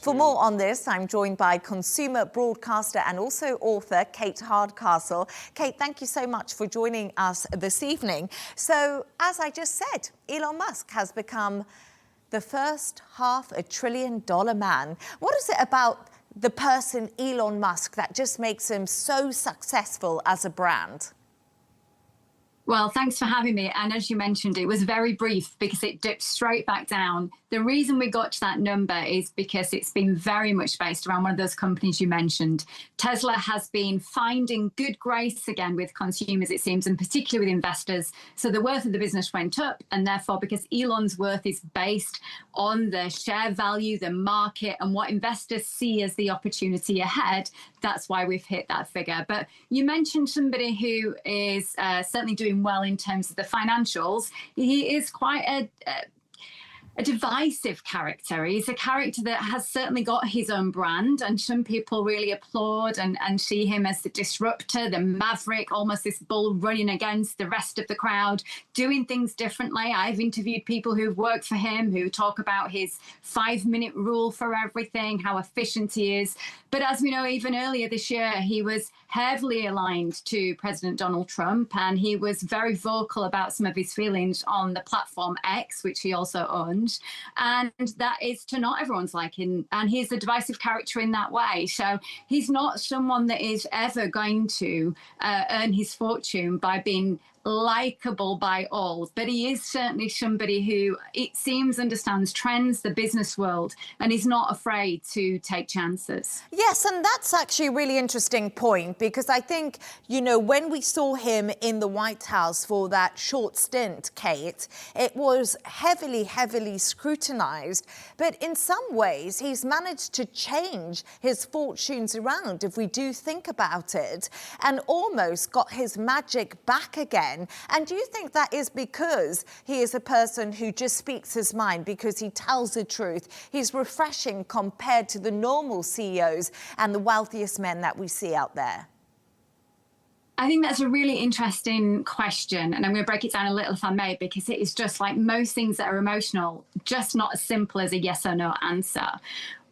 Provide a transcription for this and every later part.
For more on this, I'm joined by consumer broadcaster and also author Kate Hardcastle. Kate, thank you so much for joining us this evening. So, as I just said, Elon Musk has become the first $500 billion man. What is it about the person Elon Musk that just makes him so successful as a brand? Well, thanks for having me. And as you mentioned, it was very brief because it dipped straight back down. The reason we got to that number is because it's been very much based around one of those companies you mentioned. Tesla has been finding good grace again with consumers, it seems, and particularly with investors. So the worth of the business went up. And therefore, because Elon's worth is based on the share value, the market, and what investors see as the opportunity ahead, that's why we've hit that figure. But you mentioned somebody who is certainly doing well in terms of the financials. He is quite a divisive character. He's a character that has certainly got his own brand, and some people really applaud and see him as the disruptor, the maverick, almost this bull running against the rest of the crowd, doing things differently. I've interviewed people who've worked for him who talk about his 5-minute rule for everything, how efficient he is. But as we know, even earlier this year, he was heavily aligned to President Donald Trump, and he was very vocal about some of his feelings on the platform X, which he also owns. And that is to not everyone's liking. And he's a divisive character in that way. So he's not someone that is ever going to earn his fortune by being likable by all, but he is certainly somebody who, it seems, understands trends, the business world, and is not afraid to take chances. Yes, and that's actually a really interesting point, because I think, you know, when we saw him in the White House for that short stint, Kate, it was heavily scrutinized. But in some ways, he's managed to change his fortunes around, if we do think about it, and almost got his magic back again. And do you think that is because he is a person who just speaks his mind, because he tells the truth? He's refreshing compared to the normal CEOs and the wealthiest men that we see out there. I think that's a really interesting question, and I'm going to break it down a little if I may, because it is just like most things that are emotional, just not as simple as a yes or no answer.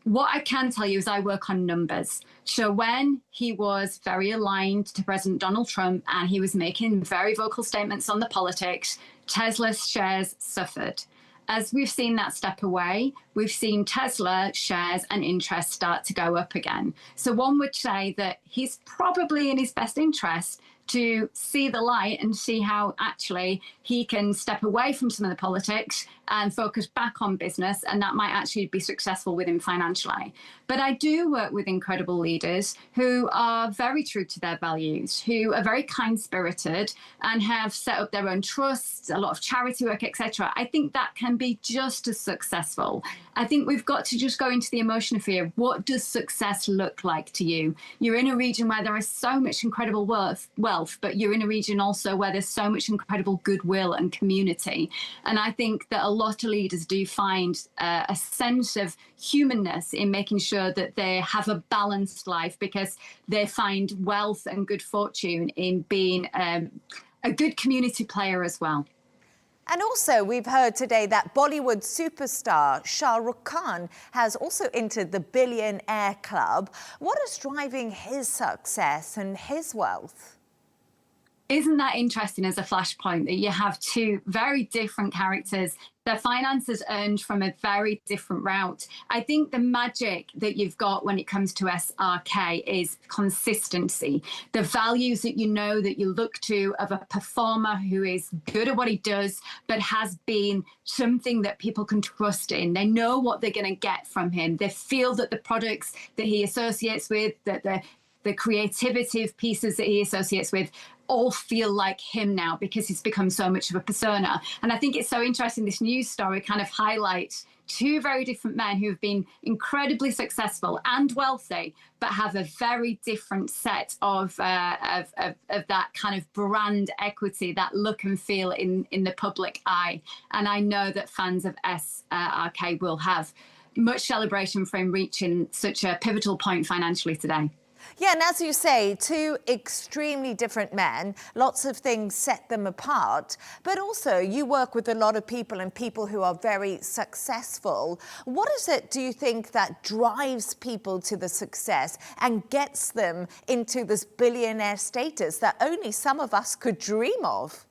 What I can tell you is I work on numbers. So when he was very aligned to President Donald Trump and he was making very vocal statements on the politics, Tesla's shares suffered. As we've seen that step away, we've seen Tesla shares and interest start to go up again. So one would say that he's probably in his best interest to see the light and see how actually he can step away from some of the politics and focus back on business, and that might actually be successful with him financially. But I do work with incredible leaders who are very true to their values, who are very kind-spirited and have set up their own trusts, a lot of charity work, etc. I think that can be just as successful. I think we've got to just go into the emotion of fear. What does success look like to you? You're in a region where there is so much incredible wealth, but you're in a region also where there's so much incredible goodwill and community. And I think that a lot of leaders do find a sense of humanness in making sure that they have a balanced life, because they find wealth and good fortune in being a good community player as well. And also, we've heard today that Bollywood superstar Shah Rukh Khan has also entered the billionaire club. What is driving his success and his wealth? Isn't that interesting as a flashpoint that you have two very different characters, their finances earned from a very different route? I think the magic that you've got when it comes to SRK is consistency. The values that you know, that you look to of a performer who is good at what he does, but has been something that people can trust in. They know what they're going to get from him. They feel that the products that he associates with, that the creativity pieces that he associates with, all feel like him now, because he's become so much of a persona. And I think it's so interesting, this news story kind of highlights two very different men who have been incredibly successful and wealthy, but have a very different set of that kind of brand equity, that look and feel in the public eye. And I know that fans of SRK will have much celebration for him reaching such a pivotal point financially today. Yeah, and as you say, two extremely different men, lots of things set them apart, but also you work with a lot of people and people who are very successful. What is it, do you think, that drives people to the success and gets them into this billionaire status that only some of us could dream of?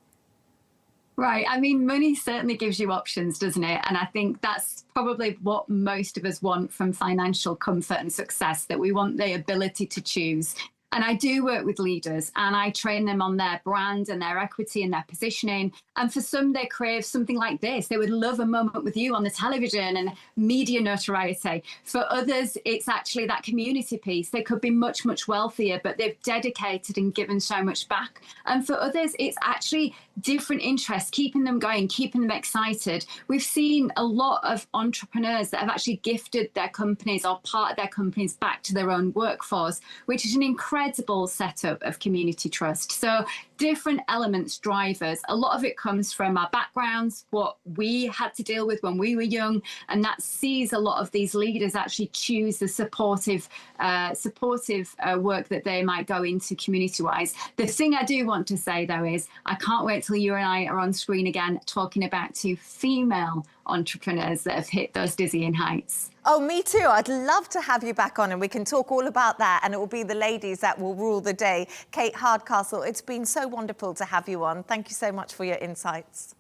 Right. I mean, money certainly gives you options, doesn't it? And I think that's probably what most of us want from financial comfort and success, that we want the ability to choose. And I do work with leaders and I train them on their brand and their equity and their positioning. And for some, they crave something like this. They would love a moment with you on the television and media notoriety. For others, it's actually that community piece. They could be much, much wealthier, but they've dedicated and given so much back. And for others, it's actually different interests, keeping them going, keeping them excited. We've seen a lot of entrepreneurs that have actually gifted their companies or part of their companies back to their own workforce, which is an incredible setup of community trust. So different elements, drivers. A lot of it comes from our backgrounds, what we had to deal with when we were young, and that sees a lot of these leaders actually choose the supportive work that they might go into community-wise. The thing I do want to say, though, is I can't wait till you and I are on screen again talking about two female entrepreneurs that have hit those dizzying heights. Oh, me too. I'd love to have you back on and we can talk all about that, and it will be the ladies that will rule the day. Kate Hardcastle, it's been so wonderful to have you on. Thank you so much for your insights.